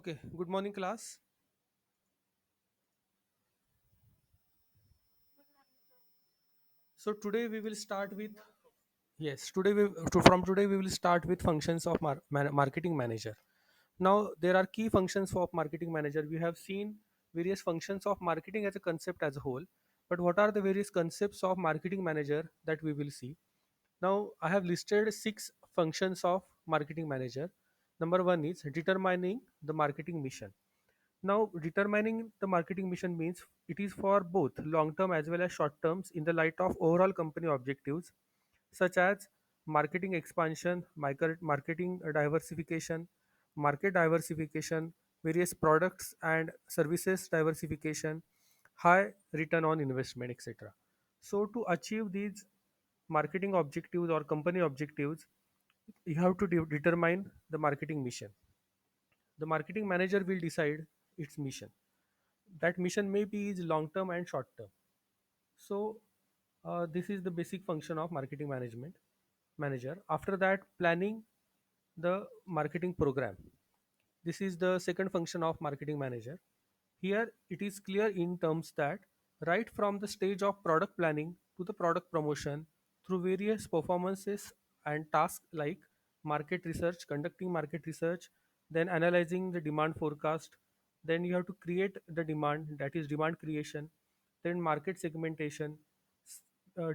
Okay, good morning, class. So today we will start with yes. From today we will start with functions of marketing manager. Now there are key functions of marketing manager. We have seen various functions of marketing as a concept as a whole, but what are the various concepts of marketing manager that we will see? Now I have listed six functions of marketing manager. Number one is determining the marketing mission. Now, determining the marketing mission means it is for both long term as well as short terms in the light of overall company objectives, such as marketing expansion, marketing diversification, various products and services diversification, high return on investment, etc. So, to achieve these marketing objectives or company objectives, you have to determine the marketing mission. The marketing manager will decide its mission. That mission may be is long term and short term. So this is the basic function of marketing management manager. After that, planning the marketing program. This is the second function of marketing manager. Here it is clear in terms that right from the stage of product planning to the product promotion through various performances and tasks like market research, conducting market research, then analyzing the demand forecast, then you have to create the demand, that is demand creation, then market segmentation,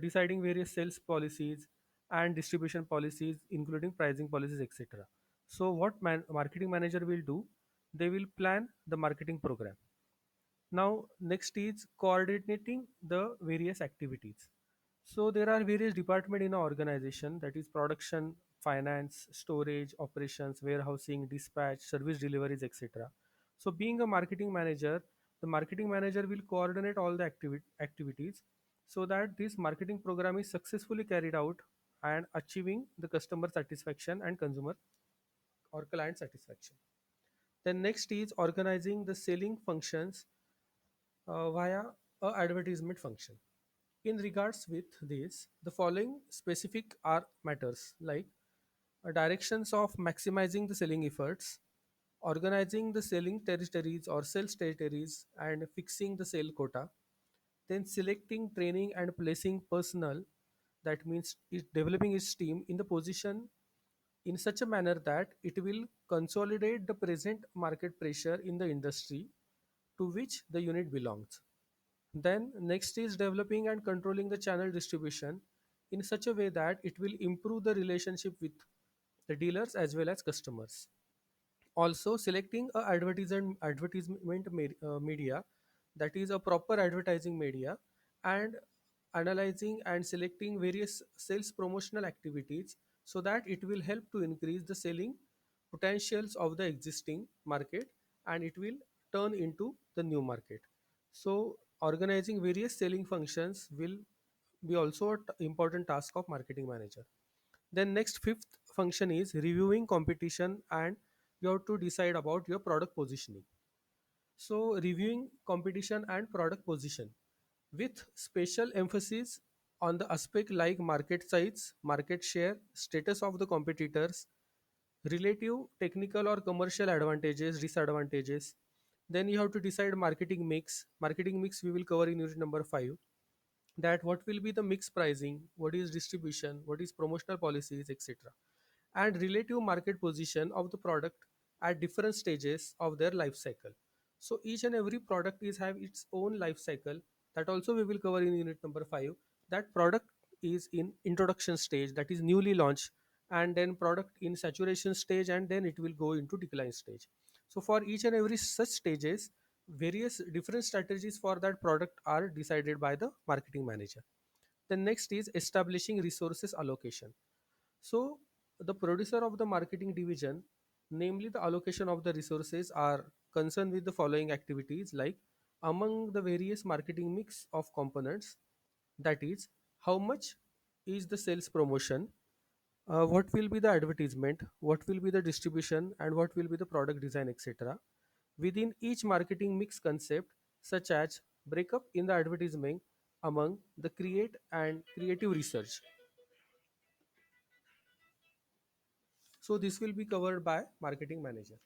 deciding various sales policies and distribution policies, including pricing policies, etc. So, what marketing manager will do? They will plan the marketing program. Now, next is coordinating the various activities. So, there are various departments in an organization, that is production, finance, storage, operations, warehousing, dispatch, service deliveries, etc. So, being a marketing manager, the marketing manager will coordinate all the activities so that this marketing program is successfully carried out and achieving the customer satisfaction and consumer or client satisfaction. Then next is organizing the selling functions via a advertisement function. In regards with this, the following specific are matters like directions of maximizing the selling efforts, organizing the selling territories or sales territories and fixing the sale quota, then selecting, training and placing personnel, that means developing its team in the position in such a manner that it will consolidate the present market pressure in the industry to which the unit belongs. Then next is developing and controlling the channel distribution in such a way that it will improve the relationship with the dealers as well as customers. Also selecting a advertisement media, that is a proper advertising media, and analyzing and selecting various sales promotional activities so that it will help to increase the selling potentials of the existing market and it will turn into the new market. So organizing various selling functions will be also an important task of marketing manager. Then next fifth function is reviewing competition and you have to decide about your product positioning. So reviewing competition and product position with special emphasis on the aspect like market size, market share, status of the competitors, relative technical or commercial advantages, disadvantages. Then you have to decide marketing mix. Marketing mix we will cover in unit number 5, that what will be the mix pricing, what is distribution, what is promotional policies, etc. And relative market position of the product at different stages of their life cycle. So each and every product is have its own life cycle, that also we will cover in unit number 5. That product is in introduction stage, that is newly launched, and then product in saturation stage, and then it will go into decline stage. So for each and every such stages, various different strategies for that product are decided by the marketing manager. The next is establishing resources allocation. So the producer of the marketing division, namely the allocation of the resources, are concerned with the following activities like among the various marketing mix of components, that is how much is the sales promotion, what will be the advertisement, what will be the distribution, and what will be the product design, etc. Within each marketing mix concept, such as breakup in the advertisement among the create and creative research. So this will be covered by marketing manager.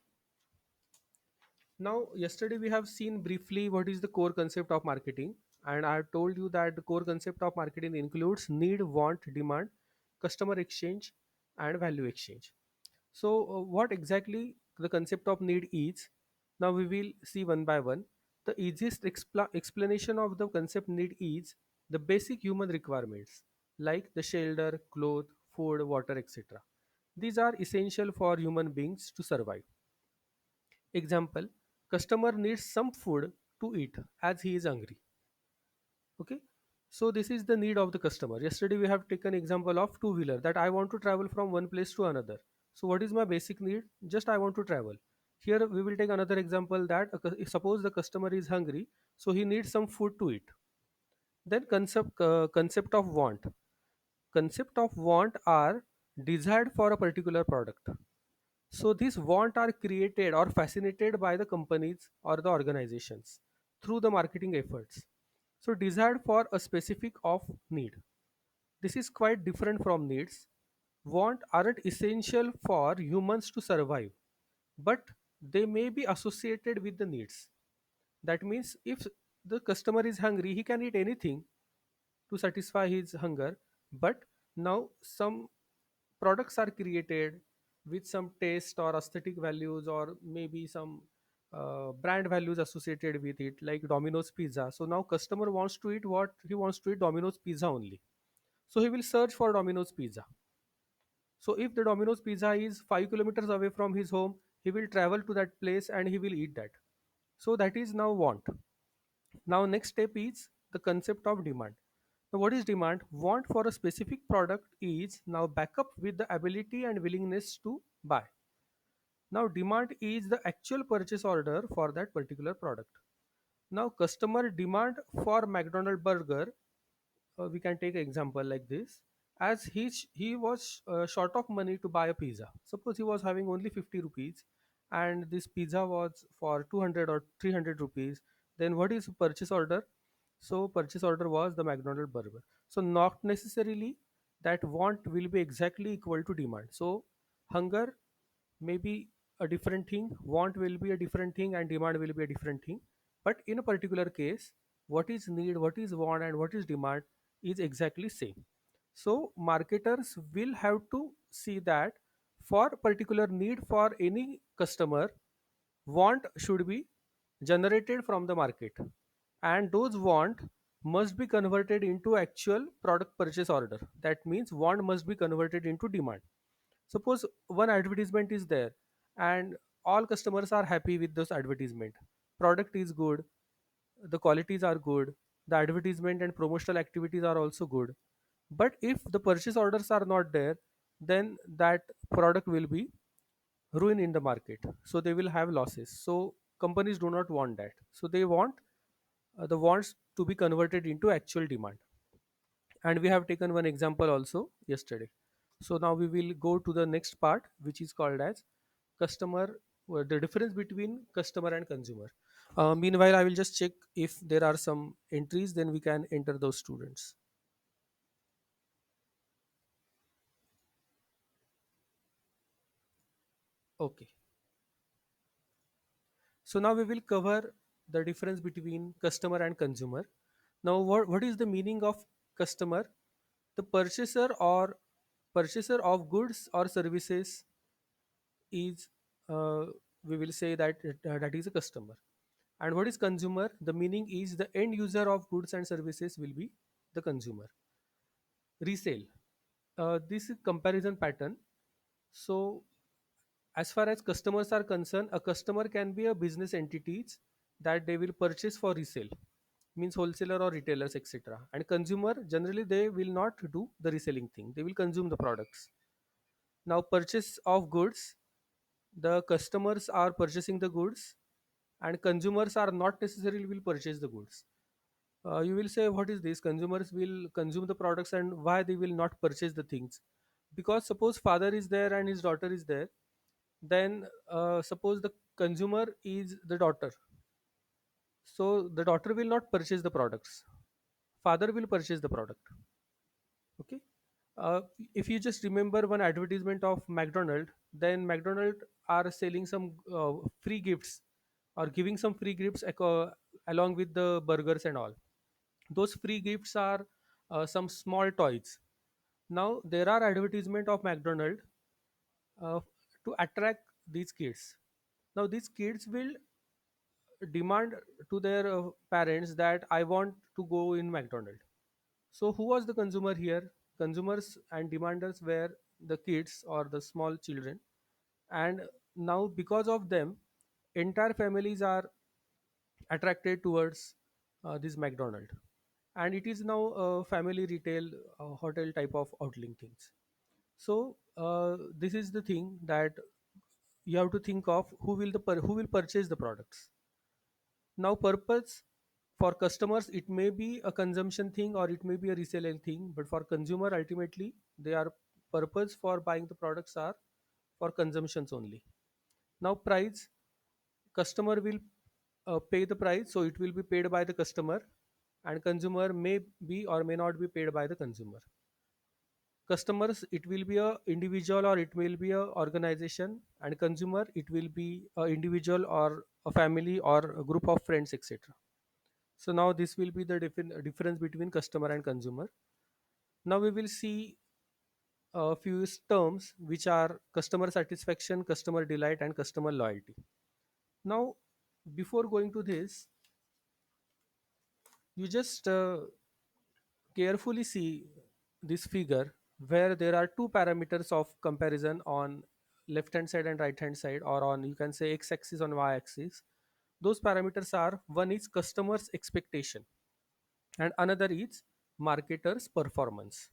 Now, yesterday we have seen briefly what is the core concept of marketing, and I have told you that the core concept of marketing includes need, want, demand, customer exchange, and value exchange. So, what exactly the concept of need is? Now we will see one by one. The easiest explanation of the concept need is the basic human requirements like the shelter, cloth, food, water, etc. These are essential for human beings to survive. Example: customer needs some food to eat as he is hungry. Okay, so this is the need of the customer. Yesterday we have taken example of two wheeler that I want to travel from one place to another. So what is my basic need? Just I want to travel. Here we will take another example that suppose the customer is hungry, so he needs some food to eat. Then concept of want. Concept of want are desired for a particular product. So these want are created or fascinated by the companies or the organizations through the marketing efforts. So desired for a specific of need. This is quite different from needs. Want aren't essential for humans to survive, but they may be associated with the needs. That means if the customer is hungry, he can eat anything to satisfy his hunger. But now some products are created with some taste or aesthetic values or maybe some brand values associated with it, like Domino's pizza. So now customer wants to eat what he wants to eat, Domino's pizza only. So he will search for Domino's pizza. So if the Domino's pizza is 5 kilometers away from his home, he will travel to that place and he will eat that. So that is now want. Now next step is the concept of demand. Now what is demand? Want for a specific product is now back up with the ability and willingness to buy. Now demand is the actual purchase order for that particular product. Now customer demand for McDonald burger, we can take an example like this. As he was short of money to buy a pizza. Suppose he was having only 50 rupees and this pizza was for 200 or 300 rupees. Then what is purchase order? So purchase order was the McDonald burger. So not necessarily that want will be exactly equal to demand. So hunger may be a different thing, want will be a different thing, and demand will be a different thing. But in a particular case, what is need, what is want, and what is demand is exactly same. So marketers will have to see that for particular need for any customer, want should be generated from the market, and those want must be converted into actual product purchase order. That means want must be converted into demand. Suppose one advertisement is there and all customers are happy with this advertisement. Product is good, the qualities are good, the advertisement and promotional activities are also good. But if the purchase orders are not there, then that product will be ruined in the market. So they will have losses. So companies do not want that. So they want the wants to be converted into actual demand. And we have taken one example also yesterday. So now we will go to the next part, which is called as customer, the difference between customer and consumer. Meanwhile, I will just check if there are some entries, then we can enter those students. Okay, so now we will cover the difference between customer and consumer. Now what is the meaning of customer? The purchaser of goods or services is, uh, we will say that that is a customer. And what is consumer? The meaning is the end user of goods and services will be the consumer. Resale, this is comparison pattern. So as far as customers are concerned, a customer can be a business entities that they will purchase for resale, means wholesaler or retailers, etc. And consumer, generally they will not do the reselling thing, they will consume the products. Now purchase of goods, the customers are purchasing the goods and consumers are not necessarily will purchase the goods. You will say, what is this? Consumers will consume the products and why they will not purchase the things? Because suppose father is there and his daughter is there, then suppose the consumer is the daughter, so the daughter will not purchase the products, father will purchase the product. Okay. uh, if you just remember one advertisement of McDonald, then McDonald are selling some free gifts or giving some free gifts along with the burgers and all. Those free gifts are some small toys. Now there are advertisement of McDonald uh, to attract these kids. Now these kids will demand to their parents that I want to go in McDonald. So who was the consumer here? Consumers and demanders were the kids or the small children. And now because of them, entire families are attracted towards this McDonald. And it is now a family retail hotel type of outling things. So this is the thing that you have to think of who will purchase the products. Now, purpose for customers, it may be a consumption thing or it may be a resale thing, but for consumer, ultimately, they are purpose for buying the products are for consumptions only. Now, price, customer will pay the price, so it will be paid by the customer, and consumer may be or may not be paid by the consumer. Customers, it will be a individual or it will be a organization, and consumer, it will be a individual or a family or a group of friends, etc. So now this will be the difference between customer and consumer. Now we will see a few terms which are customer satisfaction, customer delight, and customer loyalty. Now, before going to this, you just carefully see this figure where there are two parameters of comparison on left hand side and right hand side, or on you can say x axis on y axis. Those parameters are, one is customer's expectation and another is marketer's performance.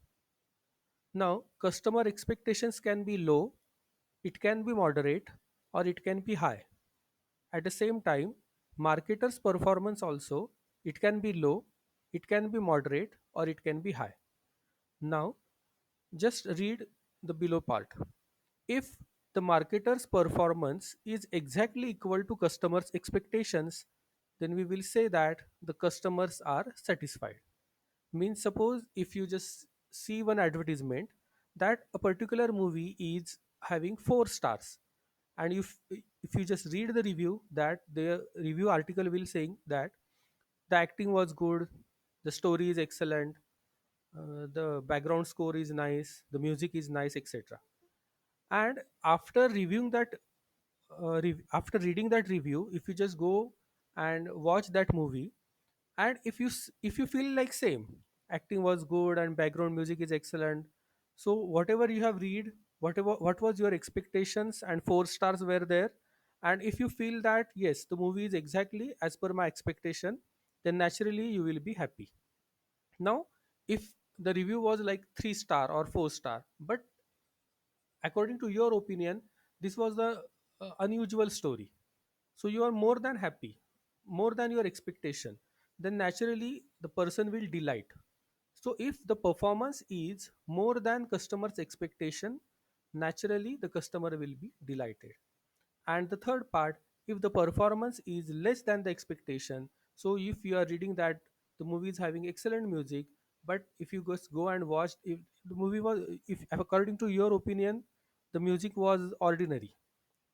Now, customer expectations can be low, it can be moderate, or it can be high. At the same time, marketer's performance also, it can be low, it can be moderate, or it can be high. Now, just read the below part. If the marketer's performance is exactly equal to customers' expectations, then we will say that the customers are satisfied. Means suppose if you just see one advertisement that a particular movie is having 4 stars, and if you just read the review, that the review article will saying that the acting was good, the story is excellent, the background score is nice, the music is nice, etc. And after reviewing that after reading that review, if you just go and watch that movie, and if you feel like same, acting was good and background music is excellent, so whatever you have read, whatever what was your expectations and 4 stars were there, and if you feel that yes, the movie is exactly as per my expectation, then naturally you will be happy. Now, if the review was like 3 star or 4 star, but according to your opinion, this was the unusual story, so you are more than happy, more than your expectation, then naturally the person will delight. So if the performance is more than customer's expectation, naturally the customer will be delighted. And the third part, if the performance is less than the expectation, so if you are reading that the movie is having excellent music, but if you just go and watch, if the movie was, if according to your opinion the music was ordinary,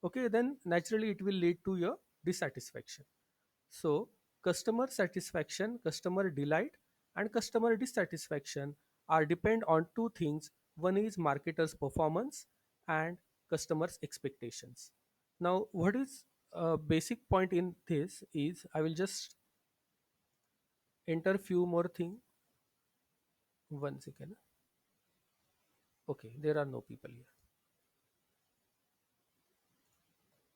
okay, then naturally it will lead to your dissatisfaction. So customer satisfaction, customer delight, and customer dissatisfaction are depend on two things. One is marketer's performance and customers expectations. Now what is a basic point in this is, I will just enter few more thing. One second. Okay, there are no people here.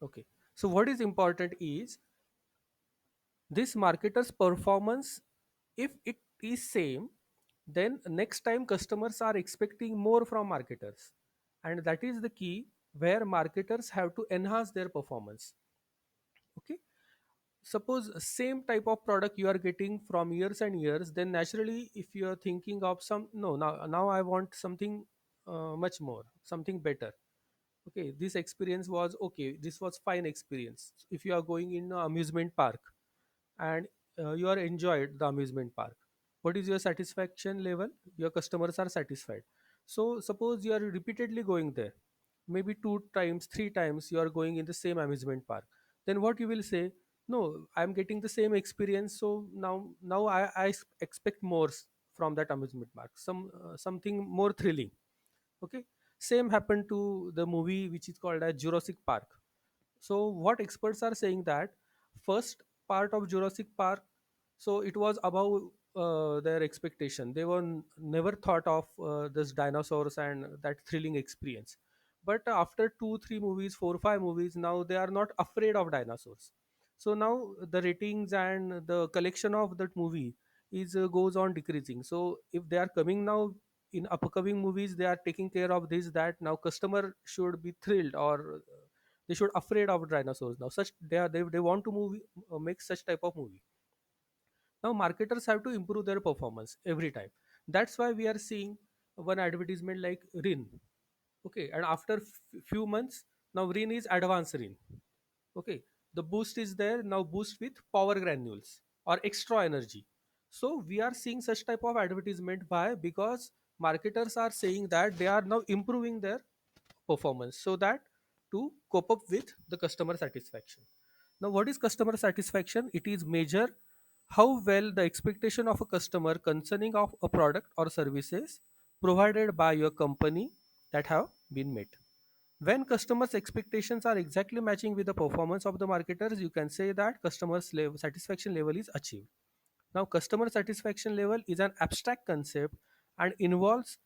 Okay, so what is important is this marketer's performance. If it is same, then next time customers are expecting more from marketers, and that is the key where marketers have to enhance their performance. Okay, suppose same type of product you are getting from years and years, then naturally if you are thinking of some, no, now I want something much more, something better. Okay, this experience was okay, this was fine experience. If you are going in a amusement park and you are enjoyed the amusement park, what is your satisfaction level? Your customers are satisfied. So suppose you are repeatedly going there, maybe 2 times 3 times you are going in the same amusement park, then what you will say, No, I'm getting the same experience, so now I expect more from that amusement park, something more thrilling. Okay, same happened to the movie which is called as Jurassic Park. So what experts are saying that first part of Jurassic Park, so it was above their expectation. They were never thought of this dinosaurs and that thrilling experience. But after two, three movies, four, five movies, now they are not afraid of dinosaurs. So now the ratings and the collection of that movie is goes on decreasing. So if they are coming now in upcoming movies, they are taking care of this, that now customer should be thrilled, or they should afraid of dinosaurs. Now such they want to make such type of movie. Now marketers have to improve their performance every time. That's why we are seeing one advertisement like Rin. Okay, and after few months, now Rin is advanced Rin. Okay, the boost is there now, boost with power granules or extra energy. So we are seeing such type of advertisement. Why? Because marketers are saying that they are now improving their performance, so that to cope up with the customer satisfaction. Now what is customer satisfaction? It is measure how well the expectation of a customer concerning of a product or services provided by your company that have been met. When customers expectations are exactly matching with the performance of the marketers, you can say that satisfaction level is achieved. Now customer satisfaction level is an abstract concept and involves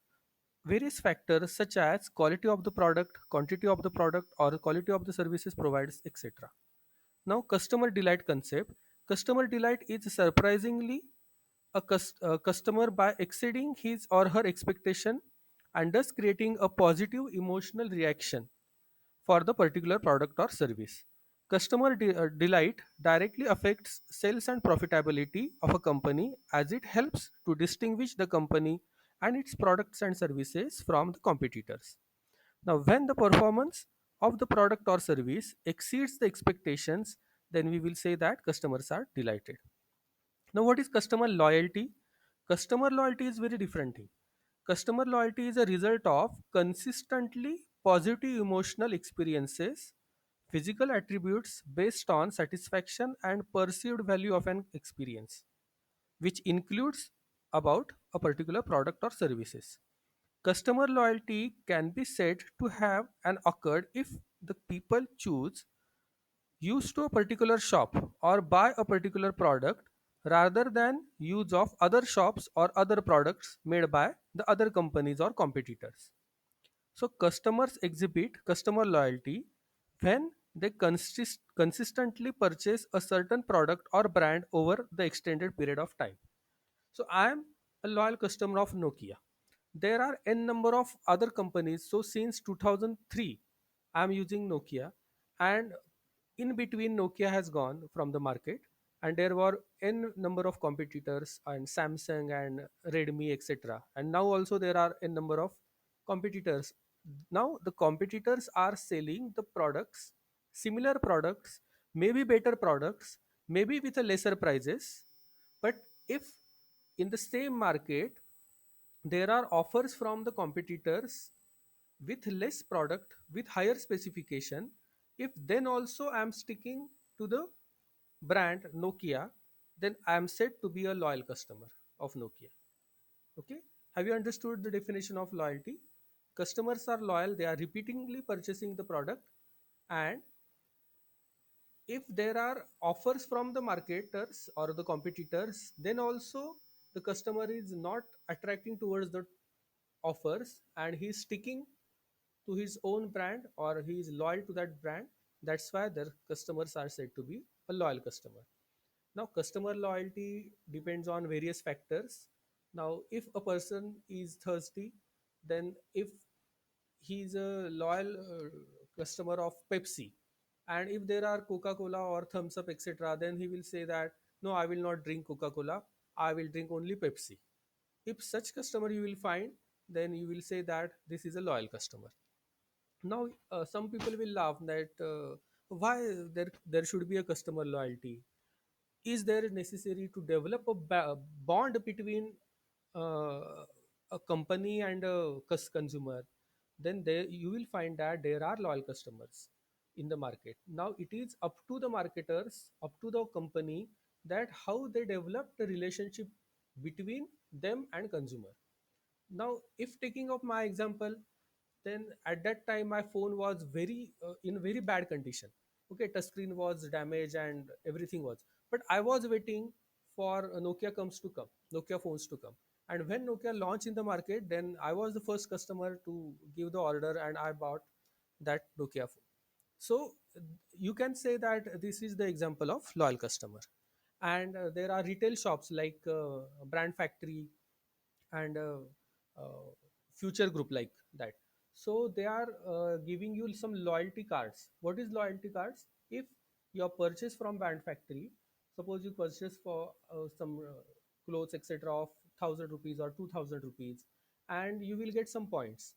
various factors such as quality of the product, quantity of the product, or quality of the services provided, etc. Now, customer delight concept. Customer delight is surprisingly a customer by exceeding his or her expectation and thus creating a positive emotional reaction for the particular product or service. Customer delight directly affects sales and profitability of a company, as it helps to distinguish the company and its products and services from the competitors. Now, when the performance of the product or service exceeds the expectations, then we will say that customers are delighted. Now, what is customer loyalty? Customer loyalty is very different thing. Customer loyalty is a result of consistently positive emotional experiences, physical attributes based on satisfaction and perceived value of an experience, which includes about a particular product or services. Customer loyalty can be said to have an occurred if the people choose use to a particular shop or buy a particular product rather than use of other shops or other products made by the other companies or competitors. So customers exhibit customer loyalty when they consistently purchase a certain product or brand over the extended period of time. So I am a loyal customer of Nokia. There are n number of other companies. So since 2003, I am using Nokia, and in between Nokia has gone from the market, and there were n number of competitors and Samsung and Redmi, etc. And now also there are n number of competitors. Now the competitors are selling the products, similar products, maybe better products, maybe with a lesser prices. But if in the same market there are offers from the competitors with less product with higher specification, if then also I am sticking to the brand Nokia, then I am said to be a loyal customer of Nokia. Okay, have you understood the definition of loyalty? Customers are loyal, they are repeatedly purchasing the product, and if there are offers from the marketers or the competitors, then also the customer is not attracting towards the offers and he is sticking to his own brand, or he is loyal to that brand. That's why their customers are said to be a loyal customer. Now customer loyalty depends on various factors. Now if a person is thirsty, then if he is a loyal customer of Pepsi, and if there are Coca Cola or Thumbs Up, etc., then he will say that no, I will not drink Coca Cola, I will drink only Pepsi. If such customer you will find, then you will say that this is a loyal customer. Now some people will laugh that why there should be a customer loyalty. Is there necessary to develop a bond between uh, a company and a consumer? Then there you will find that there are loyal customers. in the market. Now it is up to the marketers, up to the company, that how they develop the relationship between them and consumer. Now if taking up my example, then at that time my phone was very in very bad condition. Okay, touchscreen was damaged and everything was, but I was waiting for Nokia comes to come, Nokia phones to come. And when Nokia launched in the market, then I was the first customer to give the order and I bought that Nokia phone. So you can say that this is the example of loyal customer. And there are retail shops like Brand Factory and Future Group like that. So they are giving you some loyalty cards. What is loyalty cards? If your purchase from Brand Factory, suppose you purchase for some clothes etc. of 1,000 rupees or 2,000 rupees, and you will get some points.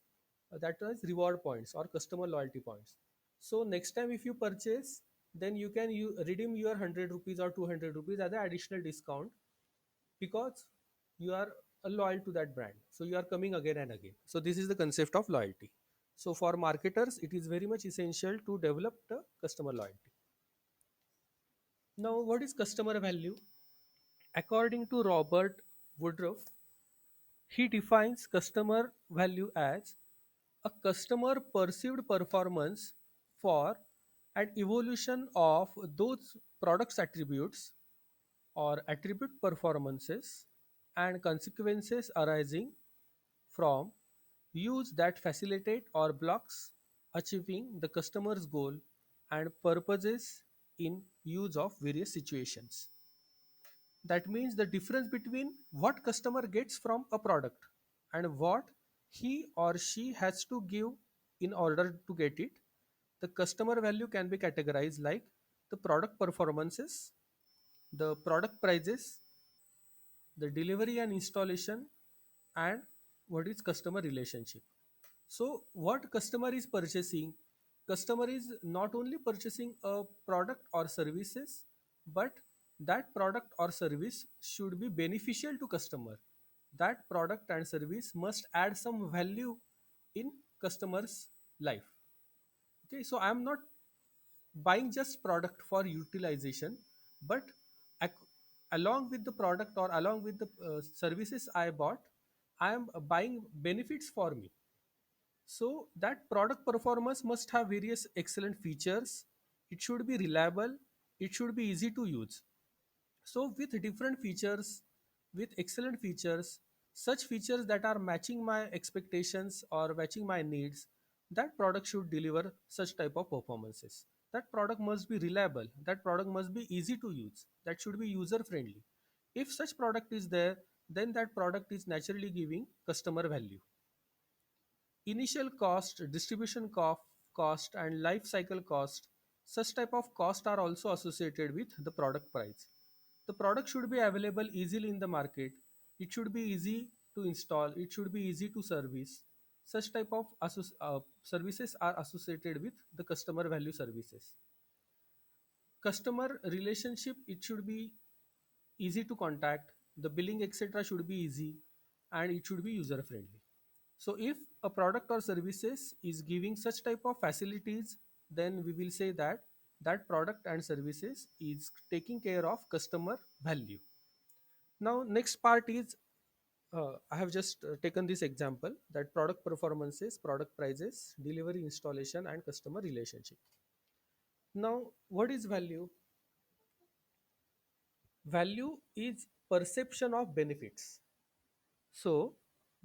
That is reward points or customer loyalty points. So next time if you purchase, then you can redeem your 100 rupees or 200 rupees as an additional discount, because you are loyal to that brand, so you are coming again and again. So this is the concept of loyalty. So for marketers it is very much essential to develop the customer loyalty. Now what is customer value? According to Robert Woodruff, he defines customer value as a customer perceived performance for an evolution of those products attributes or attribute performances and consequences arising from use that facilitate or blocks achieving the customer's goal and purposes in use of various situations. That means the difference between what customer gets from a product and what he or she has to give in order to get it. The customer value can be categorized like the product performances, the product prices, the delivery and installation, and what is customer relationship. So what customer is purchasing? Customer is not only purchasing a product or services, but that product or service should be beneficial to customer. That product and service must add some value in customer's life. Okay, so I am not buying just product for utilization, but ac- along with the product or along with the services I bought, I am buying benefits for me. So that product performance must have various excellent features. It should be reliable. It should be easy to use. So with different features, with excellent features, such features that are matching my expectations or matching my needs, that product should deliver such type of performances. That product must be reliable. That product must be easy to use. That should be user friendly. If such product is there, then that product is naturally giving customer value. Initial cost, distribution cost, and life cycle cost, such type of cost are also associated with the product price. The product should be available easily in the market. It should be easy to install. It should be easy to service. Such type of services are associated with the customer value services. Customer relationship, it should be easy to contact. The billing etc. should be easy, and it should be user friendly. So if a product or services is giving such type of facilities, then we will say that that product and services is taking care of customer value. Now next part is I have just taken this example, that product performances, product prices, delivery, installation, and customer relationship. Now what is value? Value is perception of benefits. So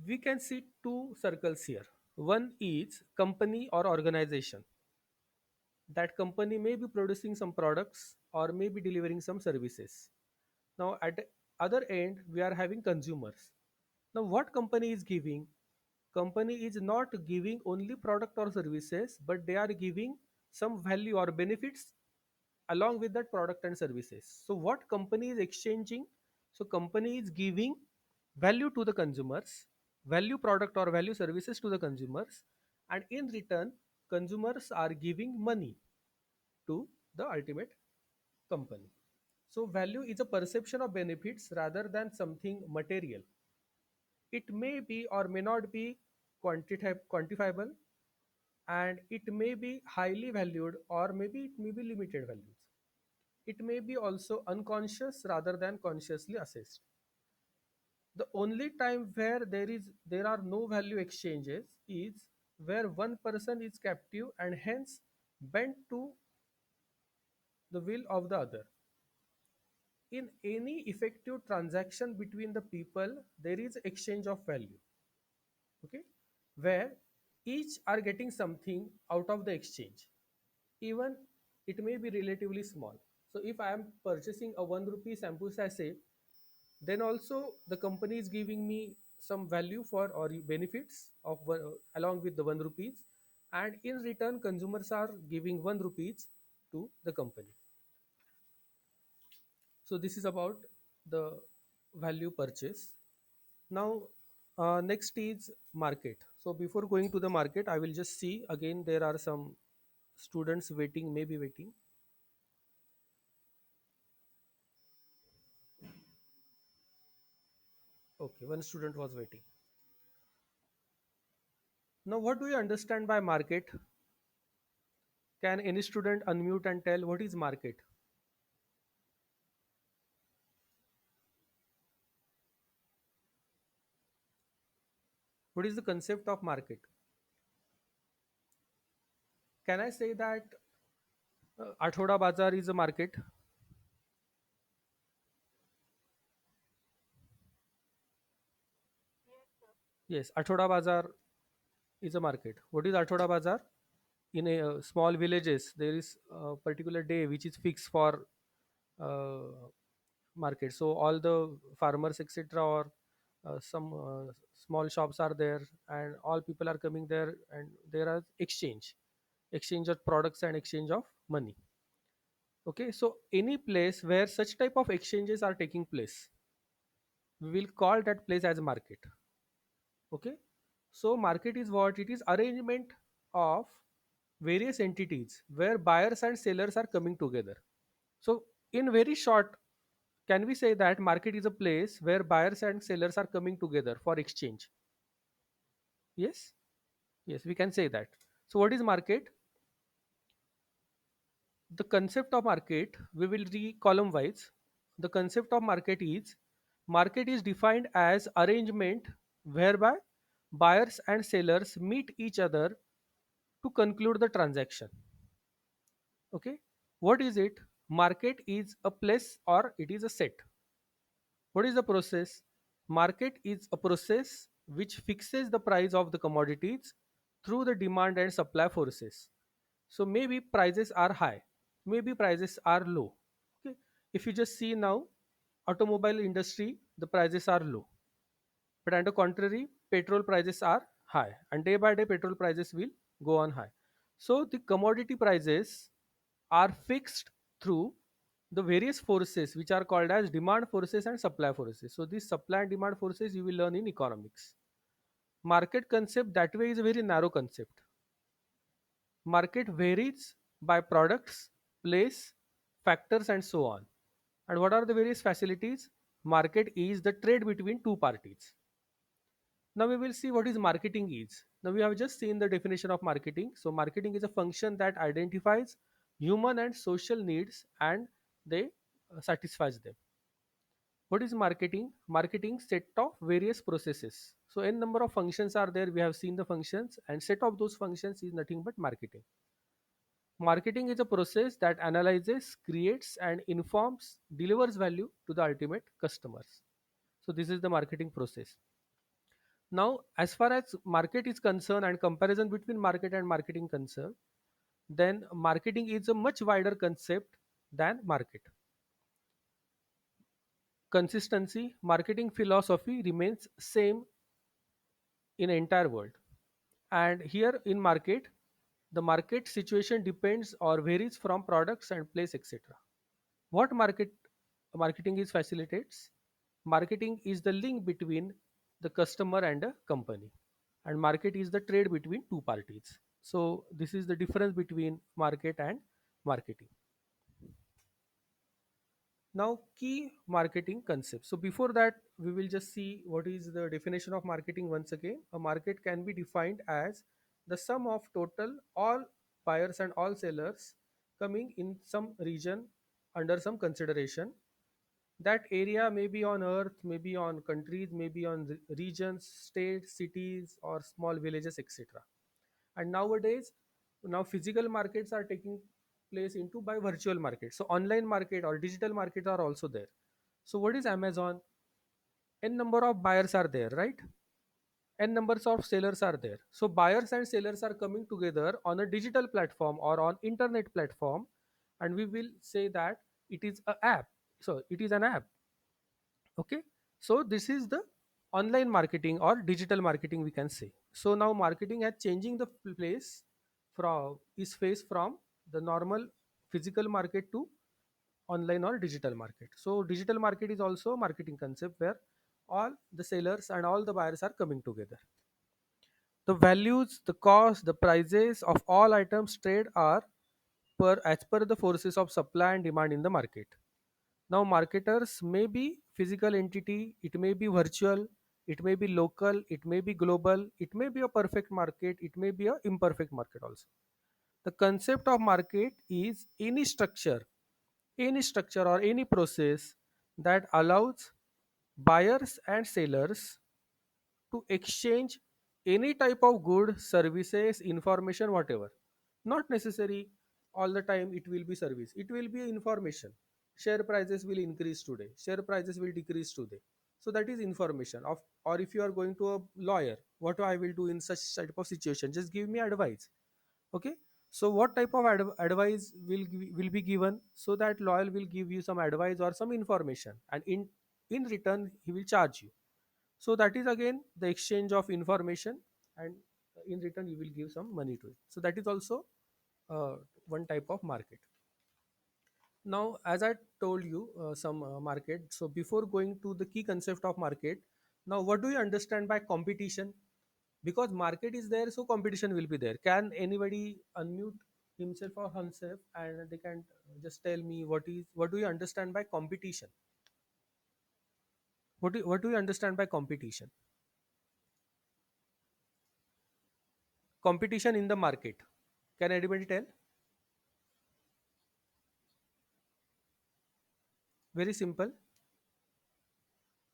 we can see two circles here. One is company or organization. That company may be producing some products or may be delivering some services. Now at the other end we are having consumers. Now what company is giving? Company is not giving only product or services, but they are giving some value or benefits along with that product and services. So what company is exchanging? So company is giving value to the consumers, value product or value services to the consumers, and in return consumers are giving money to the ultimate company. So value is a perception of benefits rather than something material. It may be or may not be quantifiable, and it may be highly valued or maybe it may be limited values. It may be also unconscious rather than consciously assessed. The only time where there are no value exchanges is where one person is captive and hence bent to the will of the other. In any effective transaction between the people, there is exchange of value, okay, where each are getting something out of the exchange, even it may be relatively small. So if I am purchasing a 1 rupee shampoo sachet, then also the company is giving me some value for or benefits of along with the 1 rupees, and in return consumers are giving 1 rupees to the company. So this is about the value purchase. Now next is market. So before going to the market, I will just see again there are some students waiting, maybe waiting. Okay, one student was waiting. Now what do you understand by market? Can any student unmute and tell what is market? What is the concept of market? Can I say that Athoda Bazaar is a market? Yes, Athoda Bazaar is a market. What is Athoda Bazaar? In a small villages, there is a particular day which is fixed for uh, market. So all the farmers, etc., or some small shops are there, and all people are coming there, and there are exchange of products and exchange of money. Okay, so any place where such type of exchanges are taking place, we will call that place as market. Okay, so market is what? It is arrangement of various entities where buyers and sellers are coming together. So in very short, can we say that market is a place where buyers and sellers are coming together for exchange? Yes, yes, we can say that. So what is market? The concept of market, we will read column wise. The concept of market is defined as arrangement whereby buyers and sellers meet each other to conclude the transaction. Okay, what is it? Market is a place or it is a set. What is the process? Market is a process which fixes the price of the commodities through the demand and supply forces. So maybe prices are high, maybe prices are low. Okay, if you just see now, automobile industry, the prices are low, but on the contrary, petrol prices are high, and day by day, petrol prices will go on high. So the commodity prices are fixed through the various forces which are called as demand forces and supply forces. So these supply and demand forces you will learn in economics. Market concept that way is a very narrow concept. Market varies by products, place, factors, and so on. And what are the various facilities? Market is the trade between two parties. Now we will see what is marketing is. Now we have just seen the definition of marketing. So marketing is a function that identifies human and social needs and they satisfies them. What is marketing? Marketing set of various processes. So n number of functions are there. We have seen the functions and set of those functions is nothing but marketing. Marketing is a process that analyzes, creates, and informs, delivers value to the ultimate customers. So this is the marketing process. Now, as far as market is concerned and comparison between market and marketing concerned, then marketing is a much wider concept than market. Consistency, marketing philosophy remains same in entire world. And here in market, the market situation depends or varies from products and place, etc. What marketing is facilitates? Marketing is the link between the customer and a company, and market is the trade between two parties. So this is the difference between market and marketing. Now key marketing concepts. So before that, we will just see what is the definition of marketing once again. A market can be defined as the sum of total all buyers and all sellers coming in some region under some consideration. That area may be on earth, maybe on countries, maybe on regions, states, cities, or small villages, etc. And nowadays, now physical markets are taking place into by virtual markets. So online market or digital markets are also there. So what is Amazon? N number of buyers are there, right? N numbers of sellers are there. So buyers and sellers are coming together on a digital platform or on internet platform, and we will say that it is a app. So it is an app. Okay. So this is the online marketing or digital marketing, we can say. So now marketing has changing the place from is phase from the normal physical market to online or digital market. So digital market is also a marketing concept where all the sellers and all the buyers are coming together. The values, the cost, the prices of all items trade are per as per the forces of supply and demand in the market. Now marketers may be physical entity, it may be virtual, it may be local, it may be global, it may be a perfect market, it may be a imperfect market also. The concept of market is any structure or any process that allows buyers and sellers to exchange any type of good, services, information, whatever. Not necessary all the time it will be service. It will be information. Share prices will increase today. Share prices will decrease today. So that is information of, or if you are going to a lawyer, what I will do in such type of situation? Just give me advice. Okay. So what type of advice will be given? So that lawyer will give you some advice or some information, and in return he will charge you. So that is again the exchange of information, and in return you will give some money to it. So that is also uh, one type of market. Now as I told you some market. So before going to the key concept of market, now what do you understand by competition? Because market is there, so competition will be there. Can anybody unmute himself or herself and they can just tell me what do you understand by competition? What do you understand by competition? Competition in the market. Can anybody tell? Very simple.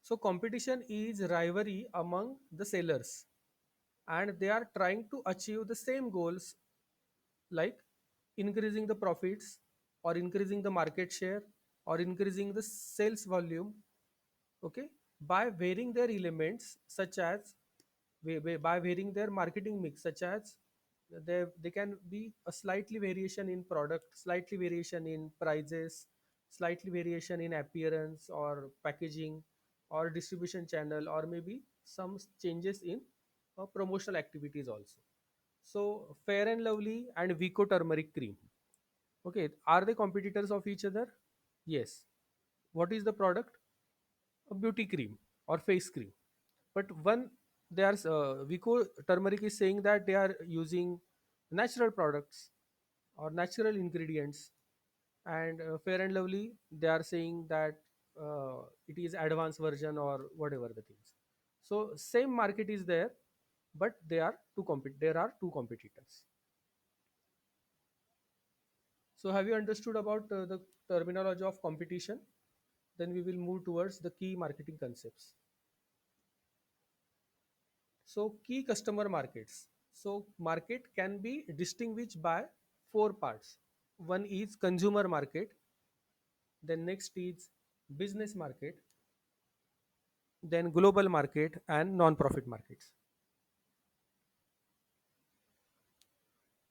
So competition is rivalry among the sellers, and they are trying to achieve the same goals, like increasing the profits or increasing the market share or increasing the sales volume. Okay, by varying their elements such as by varying their marketing mix, such as they can be a slightly variation in product, slightly variation in prices, slightly variation in appearance or packaging or distribution channel, or maybe some changes in promotional activities also. So Fair and Lovely and Vico turmeric cream, okay, are they competitors of each other? Yes. What is the product? A beauty cream or face cream. But one, they are Vico turmeric is saying that they are using natural products or natural ingredients, and Fair and Lovely they are saying that it is advanced version or whatever the things. So same market is there, but there are two competitors. So have you understood about the terminology of competition? Then we will move towards the key marketing concepts. So key customer markets. So market can be distinguished by four parts. One is consumer market, then next is business market, then global market and non-profit markets.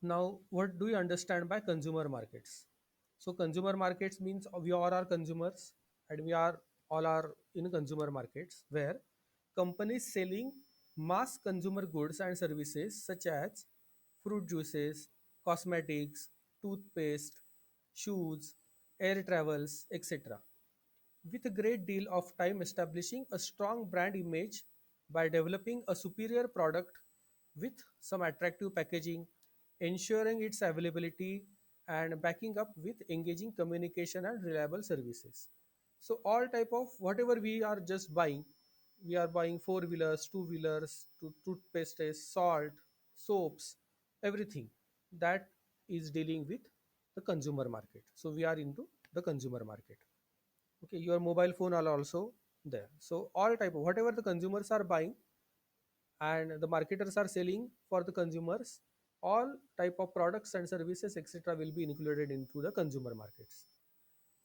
Now, what do you understand by consumer markets? So consumer markets means we all are consumers, and we are all are in consumer markets where companies selling mass consumer goods and services such as fruit juices, cosmetics, toothpaste, shoes, air travels, etc. With a great deal of time establishing a strong brand image by developing a superior product with some attractive packaging, ensuring its availability, and backing up with engaging communication and reliable services. So all type of whatever we are just buying, we are buying four wheelers, two wheelers, toothpaste, salt, soaps. everything that is dealing with the consumer market. So we are into the consumer market. Okay, your mobile phone are also there. So all type of whatever the consumers are buying and the marketers are selling for the consumers, all type of products and services etc will be included into the consumer markets.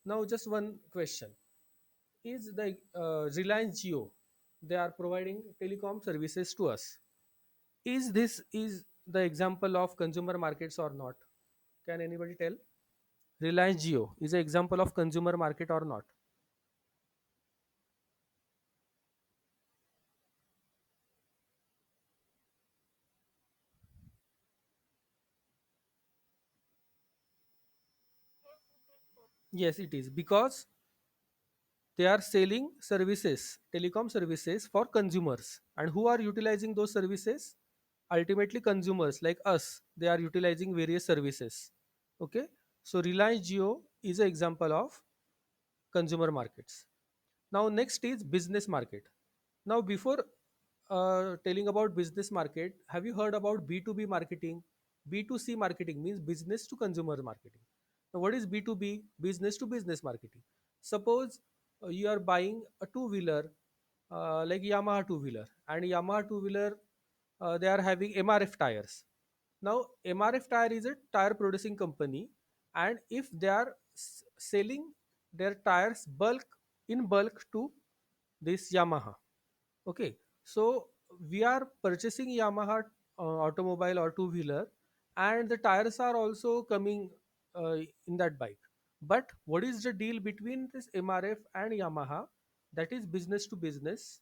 Now just one question: is the Reliance Jio, they are providing telecom services to us, is this is the example of consumer markets or not? Can anybody tell? Reliance Jio is an example of consumer market or not? Yes, it is, because they are selling services, telecom services for consumers, and who are utilizing those services? Ultimately consumers like us, they are utilizing various services. Okay, so Reliance Jio is an example of consumer markets. Now next is business market. Now before telling about business market, have you heard about B2B marketing? B2C marketing means business to consumer marketing. Now what is B2B? Business to business marketing. Suppose you are buying a two wheeler, like Yamaha two wheeler, and Yamaha two wheeler, they are having MRF tires. Now MRF tire is a tire producing company, and if they are selling their tires in bulk to this Yamaha. Okay, so we are purchasing Yamaha automobile or two wheeler, and the tires are also coming uh, in that bike. But what is the deal between this MRF and Yamaha? That is business to business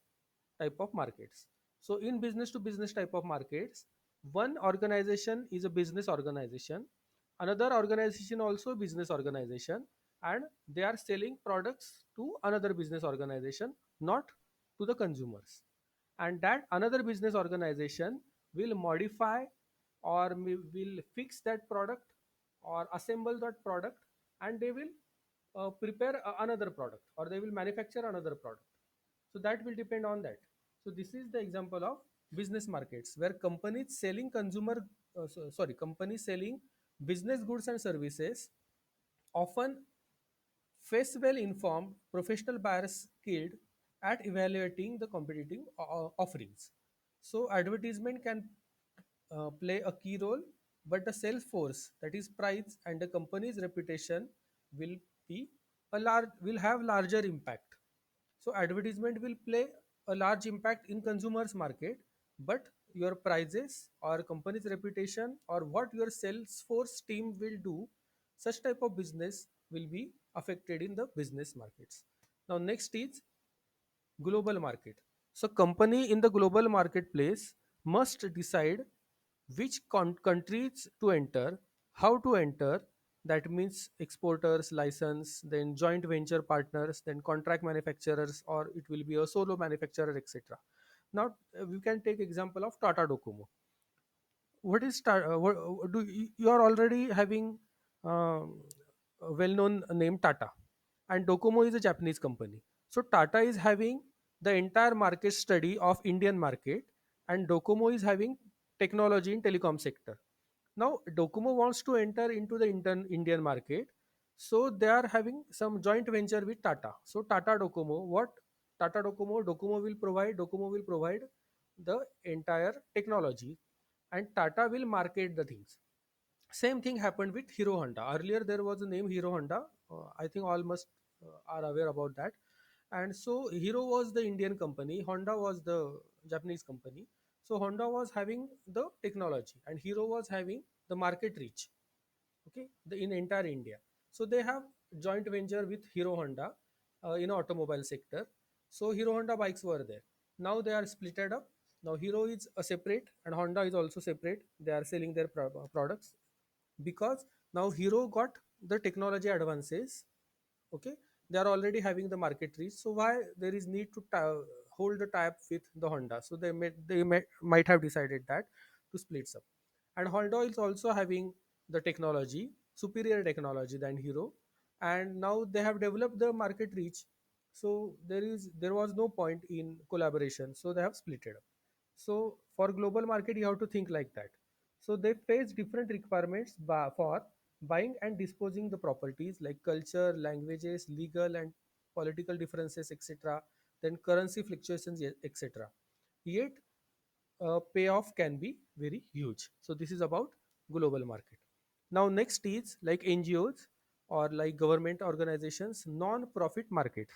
type of markets. So in business to business type of markets, one organization is a business organization, another organization also business organization, and they are selling products to another business organization, not to the consumers. And that another business organization will modify or will fix that product or assemble that product, and they will prepare another product, or they will manufacture another product. So that will depend on that. So this is the example of business markets where companies selling companies selling business goods and services often face well informed professional buyers skilled at evaluating the competitive offerings. So advertisement can play a key role, but the sales force, that is price, and the company's reputation will be will have larger impact. So advertisement will play a large impact in consumers market, but your prices or company's reputation or what your sales force team will do, such type of business will be affected in the business markets. Now next is global market. So company in the global marketplace must decide which countries to enter, how to enter. That means exporters, license, then joint venture partners, then contract manufacturers, or it will be a solo manufacturer, etc. Now we can take example of Tata Docomo. What is you are already having a well-known name Tata, and Docomo is a Japanese company. So Tata is having the entire market study of Indian market, and Docomo is having technology in telecom sector. Now Docomo wants to enter into the Indian market, so they are having some joint venture with Tata. So Tata Docomo, what Tata Docomo, Docomo will provide the entire technology, and Tata will market the things. Same thing happened with Hero Honda. Earlier there was a name Hero Honda. I think all must are aware about that. And so Hero was the Indian company, Honda was the Japanese company. So Honda was having the technology, and Hero was having the market reach. Okay, in entire India. So they have joint venture with Hero Honda in automobile sector. So Hero Honda bikes were there. Now they are splitted up. Now Hero is a separate and Honda is also separate. They are selling their products, because now Hero got the technology advances. Okay, they are already having the market reach, so why there is need to hold the tie up with the Honda? So might have decided that to split up. And Honda is also having the technology, superior technology than Hero, and now they have developed the market reach. So there was no point in collaboration, so they have split it up. So for global market you have to think like that. So they face different requirements for buying and disposing the properties like culture, languages, legal and political differences, etc. Then currency fluctuations, etc. Yet payoff can be very huge. So this is about global market. Now next is like NGOs or like government organizations, non-profit markets.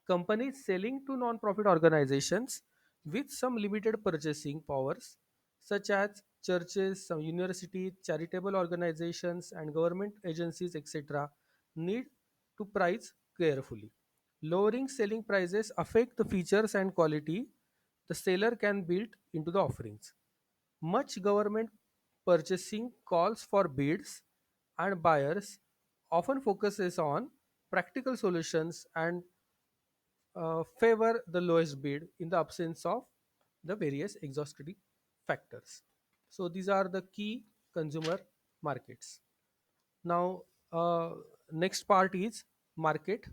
Companies selling to non-profit organizations with some limited purchasing powers, such as churches, some universities, charitable organizations, and government agencies, etc., need to price carefully. Lowering selling prices affect the features and quality the seller can build into the offerings. Much government purchasing calls for bids, and buyers often focuses on practical solutions and favor the lowest bid in the absence of the various exhaustive factors. So these are the key consumer markets. Now, next part is market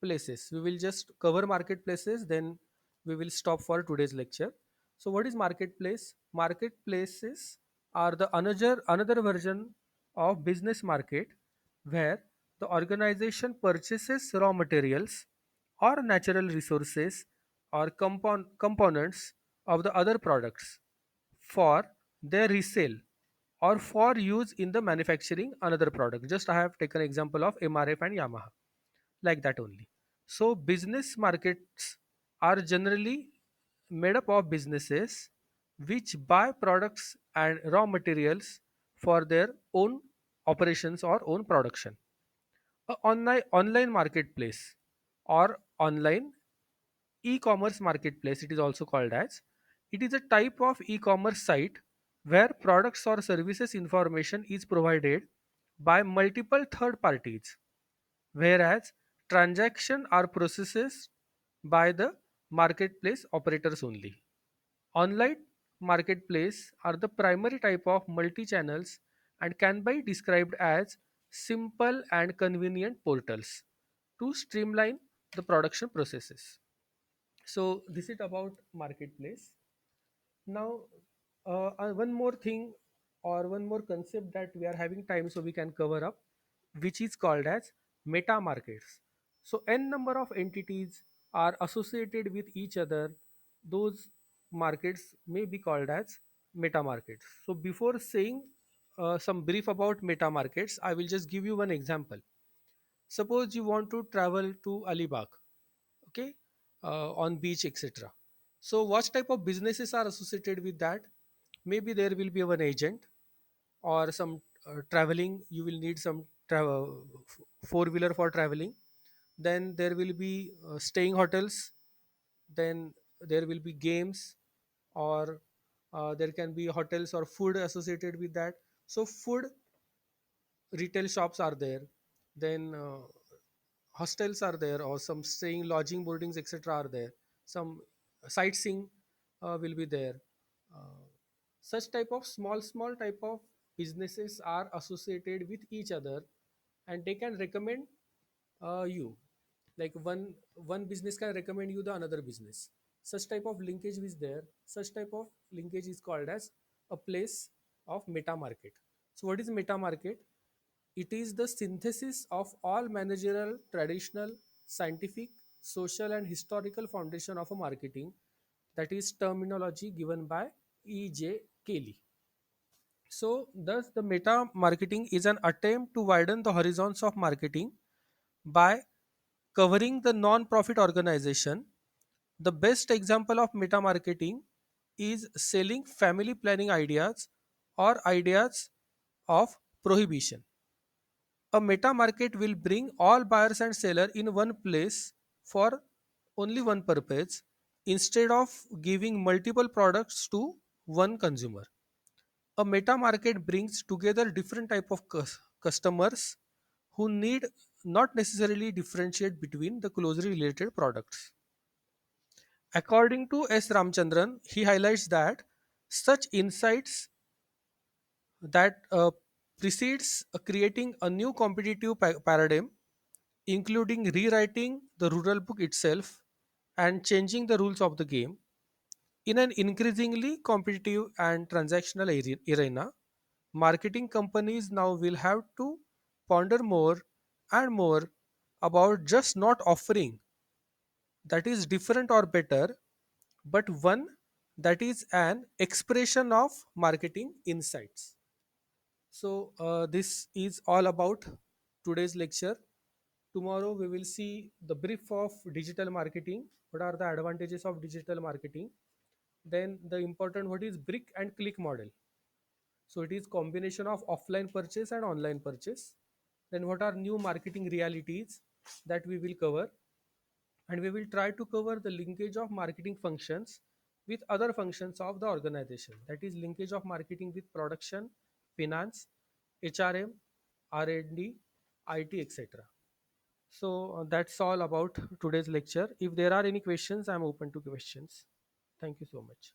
places. We will just cover marketplaces, then we will stop for today's lecture. So what is marketplace? Marketplaces are the another version of business market where the organization purchases raw materials or natural resources or components of the other products for their resale or for use in the manufacturing another product. Just I have taken example of MRF and Yamaha, like that only. So business markets are generally made up of businesses which buy products and raw materials for their own operations or own production. A online marketplace or online e-commerce marketplace, it is also called as, it is a type of e-commerce site where products or services information is provided by multiple third parties, whereas transactions are processed by the marketplace operators only. Online marketplace are the primary type of multi-channels and can be described as simple and convenient portals to streamline the production processes. So this is about marketplace. Now, one more thing or one more concept that we are having time so we can cover up, which is called as meta markets. So n number of entities are associated with each other. Those markets may be called as meta markets. So before saying some brief about meta markets, I will just give you one example. Suppose you want to travel to Alibag, okay, on beach, etc. So what type of businesses are associated with that? Maybe there will be one agent or some traveling, you will need some travel four wheeler for traveling. Then there will be staying hotels, then there will be games, or there can be hotels or food associated with that. So food retail shops are there, then hostels are there, or some staying lodging boardings, etc., are there. Some sightseeing will be there. uh, Such type of small type of businesses are associated with each other, and they can recommend you, like one business can recommend you the another business. Such type of linkage is there. Such type of linkage is called as a place of meta market. So what is meta market? It is the synthesis of all managerial, traditional, scientific, social, and historical foundation of a marketing. That is terminology given by E.J. Kelly. So, thus, the meta marketing is an attempt to widen the horizons of marketing by covering the non-profit organization. The best example of meta marketing is selling family planning ideas or ideas of prohibition. A meta market will bring all buyers and sellers in one place for only one purpose instead of giving multiple products to one consumer. A meta market brings together different type of customers who need not necessarily differentiate between the closely related products. According to S. Ramchandran, he highlights that such insights that precedes creating a new competitive paradigm, including rewriting the rural book itself and changing the rules of the game, In an increasingly competitive and transactional arena, marketing companies now will have to ponder more and more about just not offering that is different or better, but one that is an expression of marketing insights. So, this is all about today's lecture. Tomorrow, we will see the brief of digital marketing. What are the advantages of digital marketing? Then, the important what is brick and click model. So, it is combination of offline purchase and online purchase. Then, what are new marketing realities that we will cover? And we will try to cover the linkage of marketing functions with other functions of the organization, that is linkage of marketing with production, finance, hrm, r&d, it, etc. So that's all about today's lecture. If there are any questions, I'm open to questions. Thank you so much.